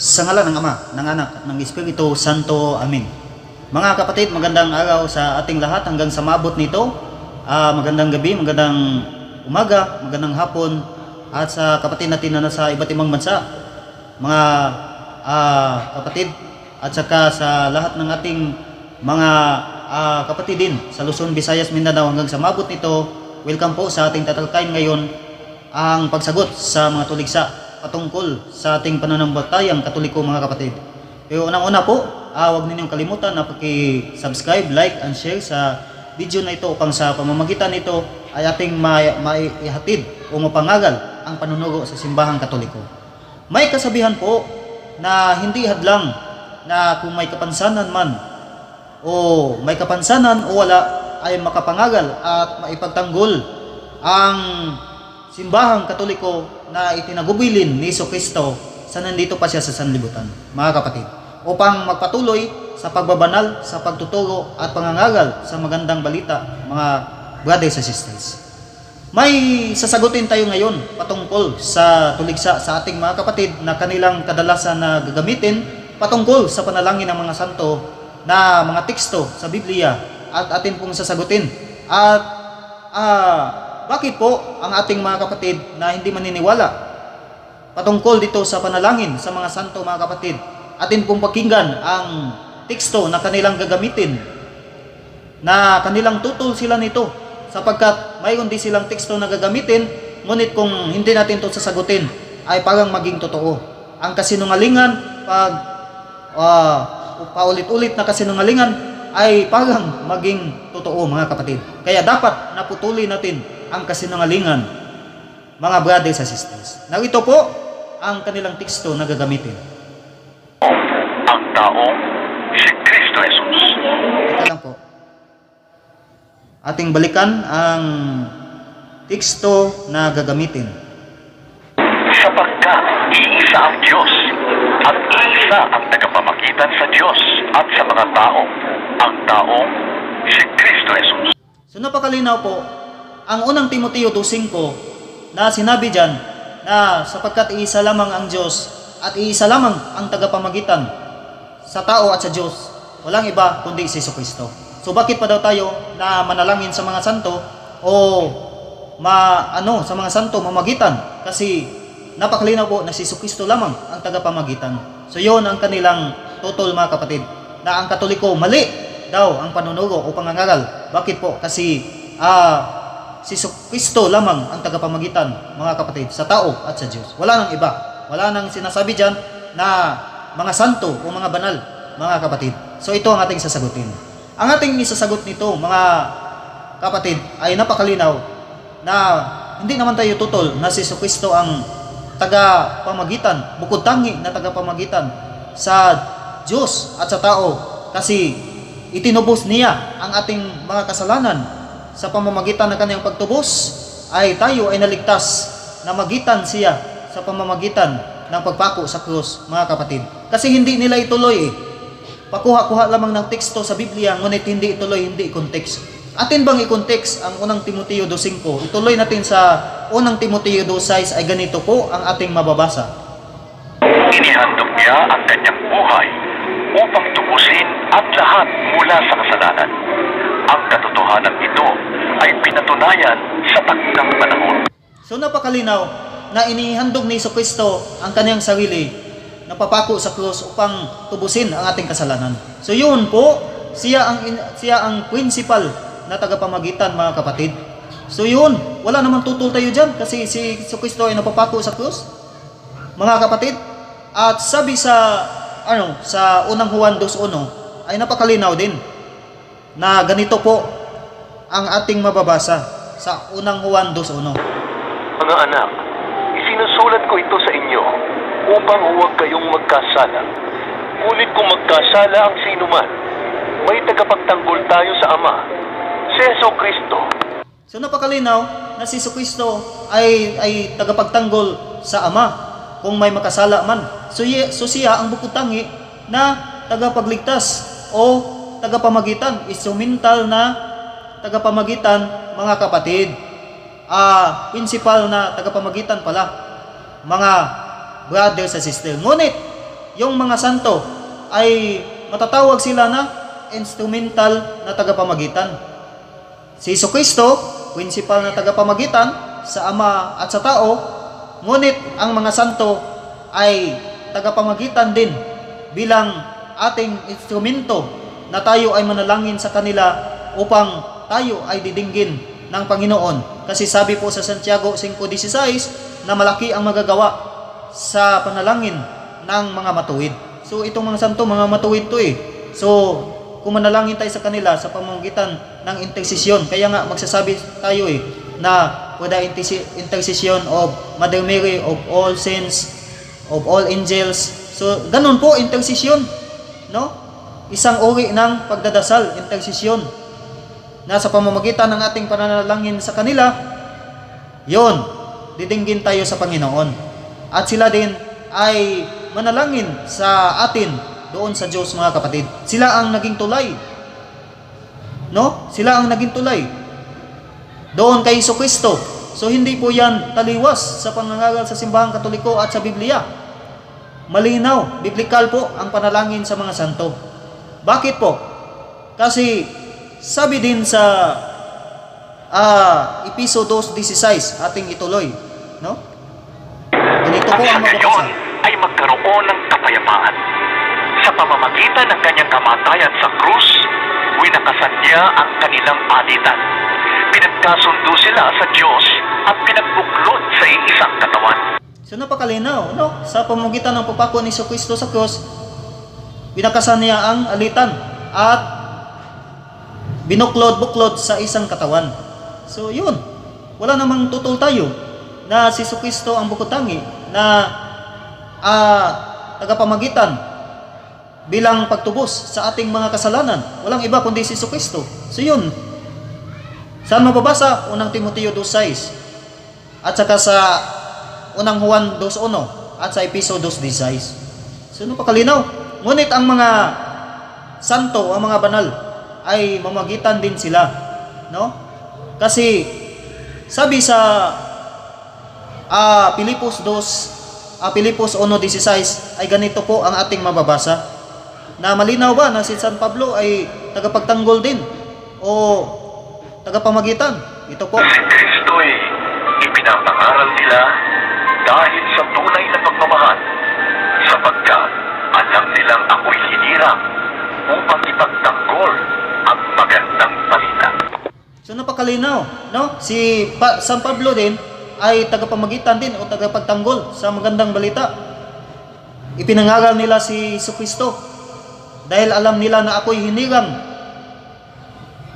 Sa ngalan ng Ama, ng Anak, at ng Espiritu Santo. Amen. Mga kapatid, magandang araw sa ating lahat hanggang sa maabot nito. Magandang gabi, magandang umaga, magandang hapon, at sa kapatid natin na nasa iba't ibang bansa. Mga kapatid, at saka sa lahat ng ating mga kapatid din sa Luzon, Visayas, Mindanao hanggang sa maabot nito. Welcome po sa ating tatalakayin ngayon ang pagsagot sa mga tuligsa patungkol sa ating pananampalatayang Katoliko, mga kapatid. Pero unang-una po, huwag ninyong kalimutan na paki-subscribe, like, and share sa video na ito upang sa pamamagitan nito ay ating maihatid o mapangagal ang panunuro sa simbahang Katoliko. May kasabihan po na hindi hadlang na kung may kapansanan man o may kapansanan o wala ay makapangagal at maipagtanggol ang simbahang Katoliko na itinagubilin ni Jesucristo sa nandito pa siya sa sanlibutan, mga kapatid, upang magpatuloy sa pagbabanal, sa pagtuturo at pangangagal sa magandang balita, mga brothers and sisters. May sasagutin tayo ngayon patungkol sa tuligsa sa ating mga kapatid na kanilang kadalasan na gagamitin patungkol sa panalangin ng mga santo na mga teksto sa Biblia, at atin pong sasagutin. At bakit po ang ating mga kapatid na hindi maniniwala patungkol dito sa panalangin sa mga santo, mga kapatid, atin pong pakinggan ang teksto na kanilang gagamitin, na kanilang tutol sila nito, sapagkat mayroon din silang teksto na gagamitin, ngunit kung hindi natin ito sasagutin ay parang maging totoo. Ang kasinungalingan, pag paulit-ulit na kasinungalingan ay parang maging totoo, mga kapatid. Kaya dapat naputuli natin ang kasinungalingan, mga brothers and sisters. Narito po ang kanilang teksto na gagamitin. Ang taong si Kristo Jesus. Ito lang po. Ating balikan ang teksto na gagamitin. Sapagkat iisa ang Diyos at iisa ang tagapamagitan sa Diyos at sa mga tao, ang taong si Kristo Jesus. So napakalinaw po ang unang Timoteo 2:5 na sinabi dyan na sapagkat iisa lamang ang Diyos at iisa lamang ang tagapamagitan sa tao at sa Diyos, walang iba kundi si Jesucristo. So bakit pa daw tayo na manalangin sa mga santo o sa mga santo mamagitan? Kasi napakalinaw po na si Jesucristo lamang ang tagapamagitan. So yun ang kanilang tutol, mga kapatid, na ang Katoliko mali daw ang panunuro o pangangaral. Bakit po? Kasi si Jesucristo lamang ang tagapamagitan, mga kapatid, sa tao at sa Diyos. Wala nang iba. Wala nang sinasabi dyan na mga santo o mga banal, mga kapatid. So ito ang ating sasagutin. Ang ating isasagot nito, mga kapatid, ay napakalinaw na hindi naman tayo tutol na si Jesucristo ang tagapamagitan, bukod tangi na tagapamagitan sa Diyos at sa tao, kasi itinubos niya ang ating mga kasalanan sa pamamagitan ng kanyang pagtubos, ay tayo ay naligtas na magitan siya sa pamamagitan ng pagpako sa krus, mga kapatid. Kasi hindi nila ituloy pakuha-kuha lamang ng teksto sa Biblia, ngunit hindi ituloy, hindi i-context. Atin bang i-context ang unang Timoteo 2:5? Ituloy natin sa unang Timoteo 2:6 ay ganito po ang ating mababasa. Inihandog niya ang kanyang buhay upang tubusin ang lahat mula sa kasalanan. Ang katotohanan ito ay pinatunayan sa takdang panahon. So napakalinaw na inihandog ni Jesucristo ang kanyang sarili na papako sa krus upang tubusin ang ating kasalanan. So yun po, siya ang principal na tagapamagitan, mga kapatid. So yun, wala namang tutol tayo dyan kasi si Jesucristo ay napapako sa krus, mga kapatid. At sabi sa unang Juan 2:1 ay napakalinaw din na ganito po ang ating mababasa sa unang Juan 2:1. Mga anak, isinusulat ko ito sa inyo upang huwag kayong magkasala. Ngunit kung magkasala ang sinuman, may tagapagtanggol tayo sa Ama, si Jesucristo. So napakalinaw na si Jesucristo ay tagapagtanggol sa Ama kung may makasala man. So siya ang bukod tangi na tagapagligtas o tagapamagitan, instrumental na tagapamagitan, mga kapatid. Principal na tagapamagitan pala, mga brothers and sisters. Ngunit yung mga santo ay matatawag sila na instrumental na tagapamagitan. Si Jesucristo, principal na tagapamagitan sa Ama at sa tao, ngunit ang mga santo ay tagapamagitan din bilang ating instrumento na tayo ay manalangin sa kanila upang tayo ay didinggin ng Panginoon. Kasi sabi po sa Santiago 5:16 na malaki ang magagawa sa panalangin ng mga matuwid. So itong mga santo, mga matuwid to eh. So kung manalangin tayo sa kanila sa pamamagitan ng intersesyon, kaya nga magsasabi tayo eh na for the intercession of Mother Mary, of all saints, of all angels. So ganun po intersesyon, no? Isang uri ng pagdadasal, intersesyon, na sa pamamagitan ng ating pananalangin sa kanila, yon, didinggin tayo sa Panginoon. At sila din ay manalangin sa atin doon sa Diyos, mga kapatid. Sila ang naging tulay. No? Sila ang naging tulay doon kay Jesucristo. So hindi po yan taliwas sa pangangaral sa simbahang Katoliko at sa Biblia. Malinaw, biblikal po ang panalangin sa mga santo. Bakit po? Kasi sabi din sa Episo 2:16, ating ituloy, no? Ganito po ang mababasa. Ay magkaroon ng kapayapaan. Sa pamamagitan ng kanyang kamatayan sa krus, winakasan niya ang kanilang alitan. Pinagkasundo sila sa Diyos at pinagbuklod sa isang katawan. So napakalinaw, no? Sa pamamagitan ng pagpako ni Jesucristo sa krus, winakasan niya ang alitan at binuklod-buklod sa isang katawan. So yun, wala namang tutol tayo na si Jesucristo ang bukotangi na tagapamagitan bilang pagtubos sa ating mga kasalanan. Walang iba kundi si Jesucristo. So yun, saan mababasa? Unang Timoteo 2:6 at saka sa unang Juan 2:1 at sa Episo 2:16. So napakalinaw. Ngunit ang mga santo, ang mga banal, ay mamagitan din sila, no? Kasi sabi sa Pilipos 1:16 ay ganito po ang ating mababasa. Na malinaw ba na si San Pablo ay tagapagtanggol din o tagapamagitan? Ito po. Si Kristo'y ipinapangaral nila dahil sa tunay na pagmamahal, sapagkat alam nilang ako'y hinirang upang ipagtanggol ang magandang balita. So napakalinaw, no? Si San Pablo din ay tagapamagitan din o tagapagtanggol sa magandang balita. Ipinangaral nila si Jesucristo dahil alam nila na ako'y hinirang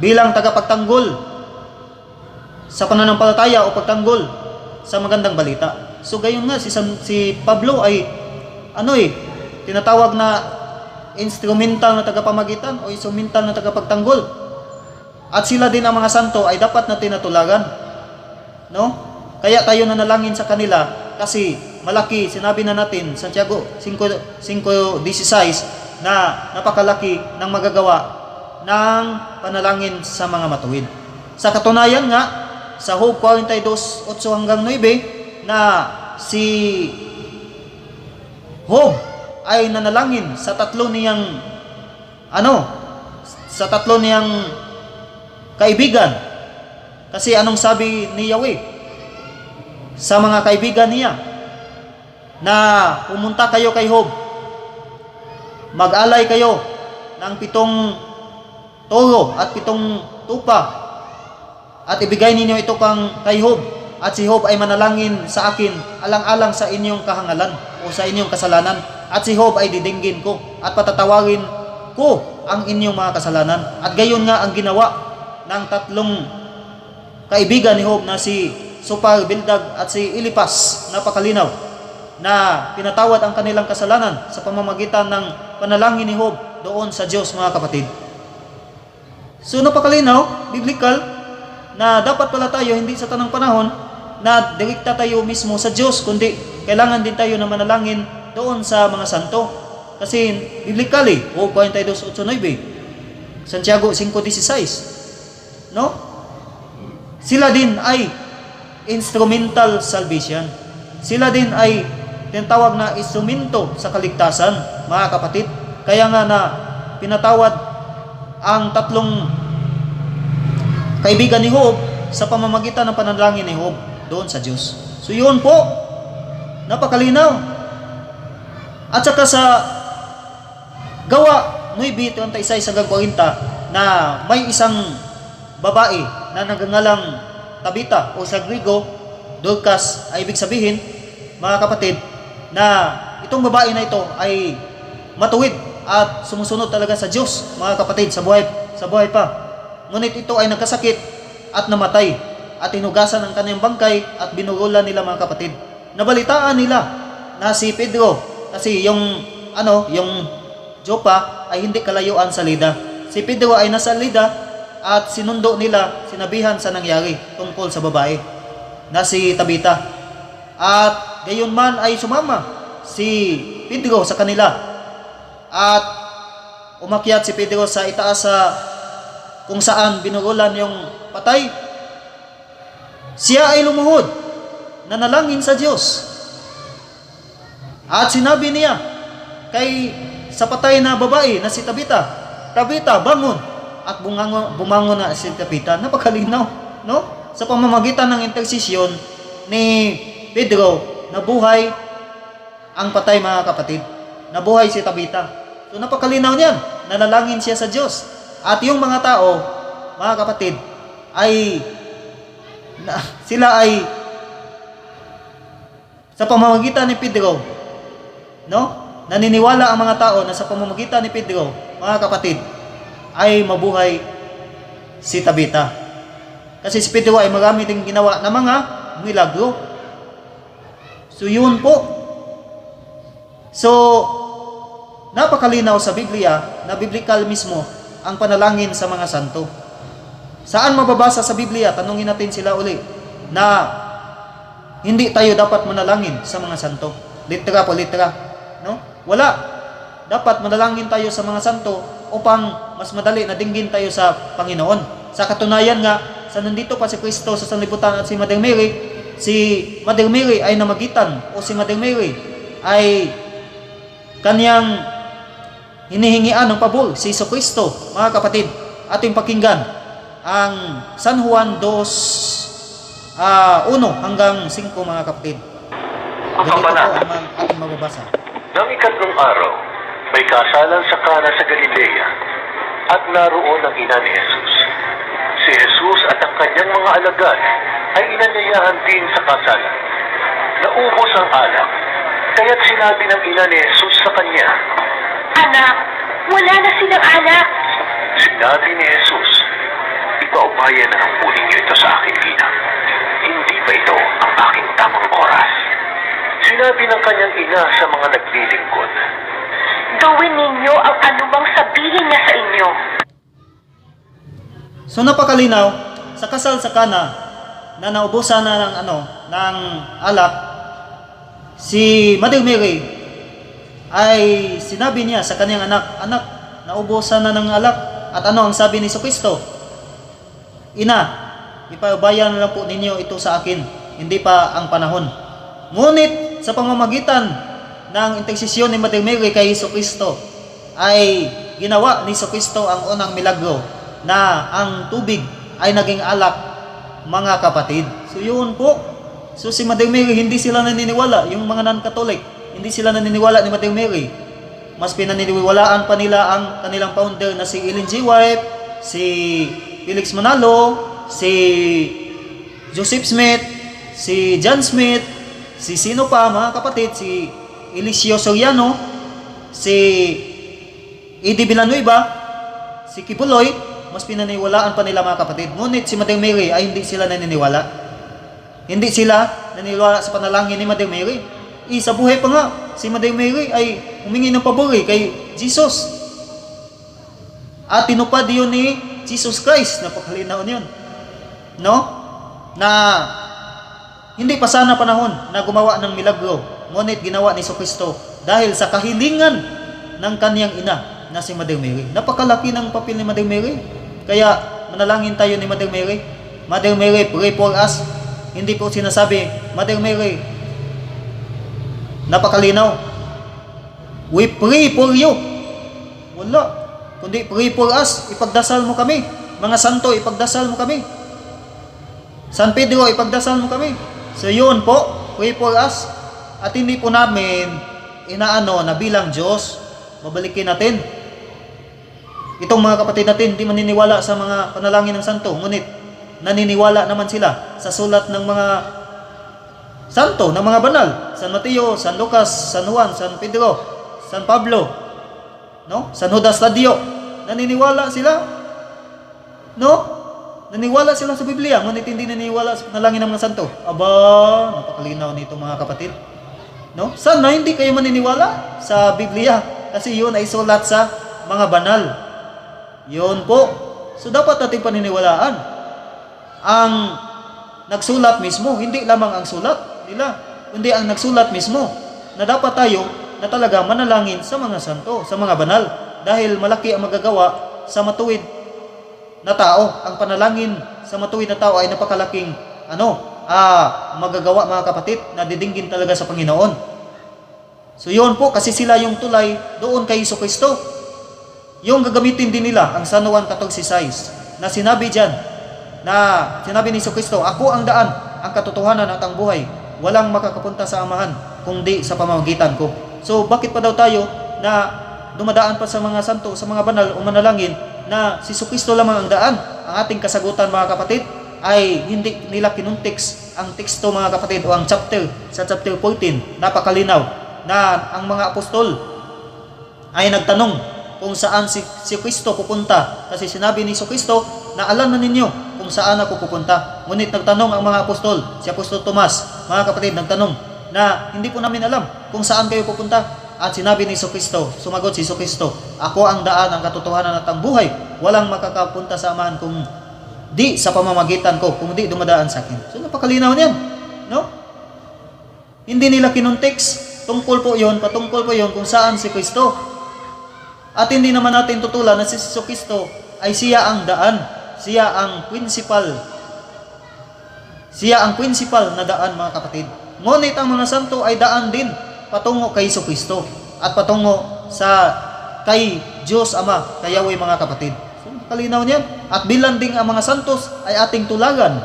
bilang tagapagtanggol sa pananampalataya o pagtanggol sa magandang balita. So gayon nga si Pablo ay tinatawag na instrumental na tagapamagitan o instrumental na tagapagtanggol. At sila din ang mga santo ay dapat na tinatulagan, no? Kaya tayo nanalangin sa kanila kasi malaki, sinabi na natin Santiago 5:16 na napakalaki ng magagawa ng panalangin sa mga matuwid. Sa katunayan nga sa Job 42:8-9 na si Job ay nanalangin sa tatlo niyang kaibigan. Kasi anong sabi ni Yahweh sa mga kaibigan niya? Na pumunta kayo kay Job, mag-alay kayo ng 7 toro at 7 tupa at ibigay ninyo ito kay Job, at si Job ay manalangin sa akin alang-alang sa inyong kahangalan o sa inyong kasalanan, at si Job ay didinggin ko at patatawagin ko ang inyong mga kasalanan. At gayon nga ang ginawa ng tatlong kaibigan ni Job na si Sopar, Bildad at si Elipas. Napakalinaw na pinatawad ang kanilang kasalanan sa pamamagitan ng panalangin ni Job doon sa Diyos, mga kapatid. So napakalinaw, biblical, na dapat pala tayo hindi sa tanang panahon na direkta tayo mismo sa Diyos, kundi kailangan din tayo na manalangin doon sa mga santo. Kasi biblical Job 42:8, Santiago 5:16, no? Sila din ay instrumental salvation. Sila din ay tinatawag na instrumento sa kaligtasan, mga kapatid. Kaya nga na pinatawad ang tatlong kaibigan ni Job sa pamamagitan ng panalangin ni Job doon sa Diyos. So yun po, napakalinaw. At saka sa Gawa 9:36 hanggang 40 na may isang babae na nagngangalang Tabita o sa Griego, Dorcas, ay ibig sabihin, mga kapatid, na itong babae na ito ay matuwid at sumusunod talaga sa Diyos, mga kapatid, sa buhay pa. Ngunit ito ay nagkasakit at namatay at hinugasan ang kanyang bangkay at binugulan nila, mga kapatid. Nabalitaan nila na si Pedro, kasi yung Jopa ay hindi kalayuan sa Lida. Si Pedro ay nasa Lida at sinundo nila, sinabihan sa nangyari tungkol sa babae na si Tabita. At gayon man ay sumama si Pedro sa kanila at umakyat si Pedro sa itaas sa kung saan binugulan yung patay. Siya ay lumuhod, nanalangin sa Diyos. At sinabi niya kay sa patay na babae na si Tabita, Tabita, bangon! At bumangon na si Tabita. Napakalinaw, no? Sa pamamagitan ng intersesyon ni Pedro, nabuhay ang patay, mga kapatid. Nabuhay si Tabita. So napakalinaw niyan, nanalangin siya sa Diyos. At yung mga tao, mga kapatid, sila ay sa pamamagitan ni Pedro, no? Naniniwala ang mga tao na sa pamamagitan ni Pedro, mga kapatid, ay mabuhay si Tabita. Kasi si Pedro ay marami ding ginawa na mga milagro. So yun po. So napakalinaw sa Biblia na biblical mismo ang panalangin sa mga santo. Saan mababasa sa Biblia? Tanungin natin sila uli na hindi tayo dapat manalangin sa mga santo. Litra po litra, no? Wala. Dapat manalangin tayo sa mga santo upang mas madali na dinggin tayo sa Panginoon. Sa katunayan nga, sa nandito pa si Kristo sa sanlibutan at si Mother Mary ay namagitan o si Mother Mary ay kaniyang hinihingian ng pabor si Hesus Kristo, mga kapatid. Ating pakinggan ang San Juan 2:1 hanggang 5, mga kapatid. Ganito po ang ating mababasa. Nang ikatlong araw, may kasalan sa Kana sa Galilea at naroon ang ina ni Jesus. Si Jesus at ang kanyang mga alagad ay inanyayahan din sa kasalan. Naubos ang alak, kaya't sinabi ng ina ni Jesus sa kanya, Anak, wala na silang alak. Sinabi ni Jesus, ipaubayan na ang kunin niyo ito sa akin, ina. Hindi ba ito ang aking tamang oras? Sinabi ng kanyang ina sa mga naglilingkod, Gawin ninyo ang anumang sabihin niya sa inyo. So napakalinaw sa kasal sa Kana na naubusan na ng alak, si Mother Mary ay sinabi niya sa kanyang anak, naubusan na ng alak. At ano ang sabi ni Kristo? Ina, ipaubayan na lang po ninyo ito sa akin, hindi pa ang panahon. Ngunit sa pamamagitan ng intersesyon ni Mother Mary kay Kristo ay ginawa ni Kristo ang unang milagro na ang tubig ay naging alak, mga kapatid. So yun po. So si Mother Mary, hindi sila naniniwala, yung mga non-Catholic, hindi sila naniniwala ni Mother Mary. Mas pinaniniwalaan pa nila ang kanilang founder na si Ellen G. White, si Felix Manalo, si Joseph Smith, si John Smith, si sino pa, mga kapatid, si Eliseo Soriano, si Eddie Villanueva, si Kibuloy. Mas pinaniniwalaan pa nila, mga kapatid. Ngunit si Mother Mary ay hindi sila naniniwala. Hindi sila naniniwala sa panalangin ni Mother Mary. Sa buhay pa nga, si Mother Mary ay humingi ng pabor kay Jesus. At tinupad yun ni Jesus Christ. Napakalinaw yun. No? Na hindi pa sana panahon na gumawa ng milagro. Ngunit ginawa ni Kristo dahil sa kahilingan ng kaniyang ina na si Mother Mary. Napakalaki ng papel ni Mother Mary. Kaya manalangin tayo ni Mother Mary. Mother Mary, pray for us. Hindi po sinasabi, Mother Mary, Napakalinaw. We pray for you. Wala. Kundi pray for us. Ipagdasal mo kami. Mga santo, ipagdasal mo kami. San Pedro, ipagdasal mo kami. So yun po, pray for us. At hindi po namin inaano na bilang Diyos, babalikin natin. Itong mga kapatid natin, hindi maniniwala sa mga panalangin ng santo. Ngunit, naniniwala naman sila sa sulat ng mga santo, ng mga banal. San Mateo, San Lucas, San Juan, San Pedro, San Pablo, no? San Judas Tadeo. Naniniwala sila, no? Naniniwala sila sa Biblia, ngunit hindi naniniwala sa panalangin ng mga santo. Aba, napakalinaw nito mga kapatid. No? Sana hindi kayo maniniwala sa Biblia kasi yun ay sulat sa mga banal. Yun po. So dapat natin paniniwalaan ang nagsulat mismo, hindi lamang ang sulat nila, kundi ang nagsulat mismo na dapat tayo na talaga manalangin sa mga santo, sa mga banal dahil malaki ang magagawa sa matuwid na tao. Ang panalangin sa matuwid na tao ay napakalaking magagawa mga kapatid na didinggin talaga sa Panginoon. So yun po, kasi sila yung tulay doon kay Jesucristo. Yung gagamitin din nila ang San Juan 14:6 na sinabi dyan, na sinabi ni Jesucristo, ako ang daan, ang katotohanan at ang buhay. Walang makakapunta sa Amahan kundi sa pamamagitan ko. So bakit pa daw tayo na dumadaan pa sa mga santo, sa mga banal o manalangin na si Jesucristo lamang ang daan? Ang ating kasagutan mga kapatid ay hindi nila kinuntiks ang teksto mga kapatid o ang chapter sa chapter 14. Napakalinaw na ang mga apostol ay nagtanong kung saan si Kristo pupunta. Kasi sinabi ni Kristo na alam na ninyo kung saan ako pupunta. Ngunit nagtanong ang mga apostol, si Apostol Tomas, mga kapatid, nagtanong na hindi po namin alam kung saan kayo pupunta. At sinabi ni Kristo, sumagot si Kristo, ako ang daan, ang katotohanan at ang buhay. Walang makakapunta sa Amahan kung di sa pamamagitan ko, kung di dumadaan sa akin. So napakalinaw niyan, no? Hindi nila kinuntiks, tungkol po yon, patungkol po yon kung saan si Kristo. At hindi naman natin tutulan na si Kristo ay siya ang daan, siya ang principal na daan mga kapatid. Ngunit ang mga santo ay daan din patungo kay Kristo at patungo kay Diyos Ama, kay Yahweh mga kapatid. Kalinaw niyan. At bilang ding ang mga santos ay ating tulagan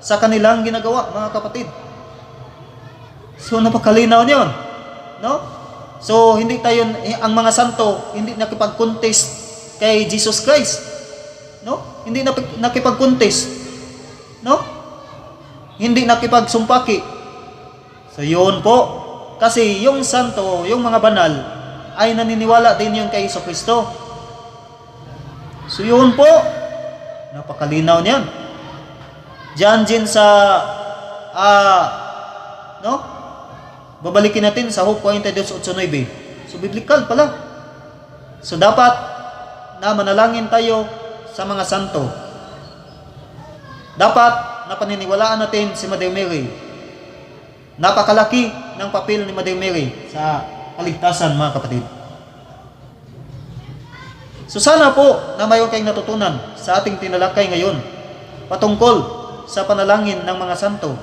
sa kanilang ginagawa, mga kapatid. So napakalinaw niyon, no? So hindi tayo, ang mga santo hindi nakipag-contest kay Jesus Christ, no? Hindi nakipag-contest, no? Hindi nakipagsumpaki. So yun po, kasi yung santo, yung mga banal ay naniniwala din yun kay Kristo. So yun po, napakalinaw niyan. Diyan din sa babalikin natin sa Hope 42:8. So biblical pala. So dapat na manalangin tayo sa mga santo. Dapat na paniniwalaan natin si Mother Mary. Napakalaki ng papel ni Mother Mary sa kaligtasan mga kapatid. So sana po na mayroon kayong natutunan sa ating tinalakay ngayon patungkol sa panalangin ng mga santo.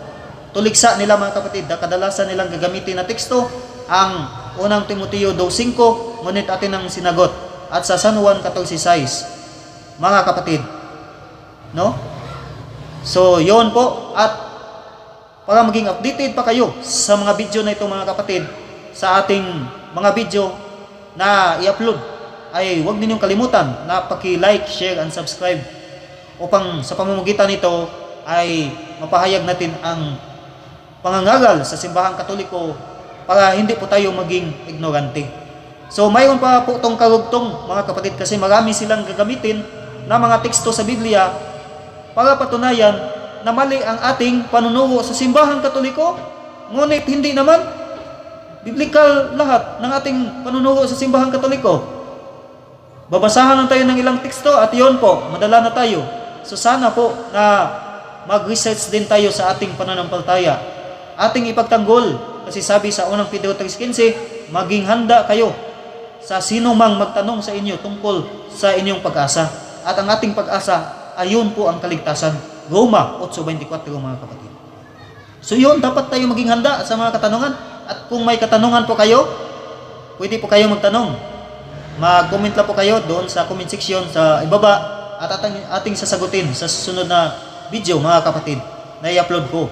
Tuligsa nila mga kapatid na kadalasan nilang gagamitin na teksto ang unang Timoteo 2:5, ngunit atin ang sinagot. At sa San Juan 14:6, mga kapatid. No? So yon po, at para maging updated pa kayo sa mga video na ito mga kapatid, sa ating mga video na i-upload, ay huwag ninyong kalimutan na paki-like, share, and subscribe upang sa pamamagitan nito ay mapahayag natin ang pangangaral sa simbahang Katoliko para hindi po tayo maging ignorante. So mayroon pa po itong karugtong mga kapatid kasi marami silang gagamitin na mga teksto sa Biblia para patunayan na mali ang ating panunuro sa simbahang Katoliko, ngunit hindi naman biblical lahat ng ating panunuro sa simbahang Katoliko. Babasahan lang tayo ng ilang teksto at yun po, madala na tayo. So sana po na mag-research din tayo sa ating pananampalataya. Ating ipagtanggol, kasi sabi sa unang Pedro 3:15, maging handa kayo sa sino mang magtanong sa inyo tungkol sa inyong pag-asa. At ang ating pag-asa, ayun po ang kaligtasan. Roma 8:24 mga kapatid. So yun, dapat tayo maging handa sa mga katanungan. At kung may katanungan po kayo, pwede po kayo magtanong. Mag-comment lang po kayo doon sa comment section sa ibaba at ating sasagutin sa susunod na video mga kapatid na i-upload ko.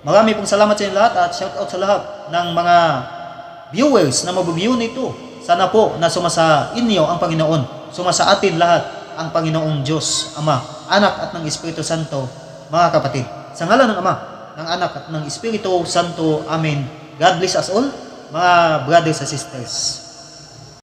Marami pong salamat sa inyo lahat at shoutout sa lahat ng mga viewers na mag-view nito. Sana po na sumasa inyo ang Panginoon, sumasa atin lahat ang Panginoong Diyos, Ama, Anak at ng Espiritu Santo, mga kapatid. Sa ngalan ng Ama, ng Anak at ng Espiritu Santo, Amen. God bless us all, mga brothers and sisters.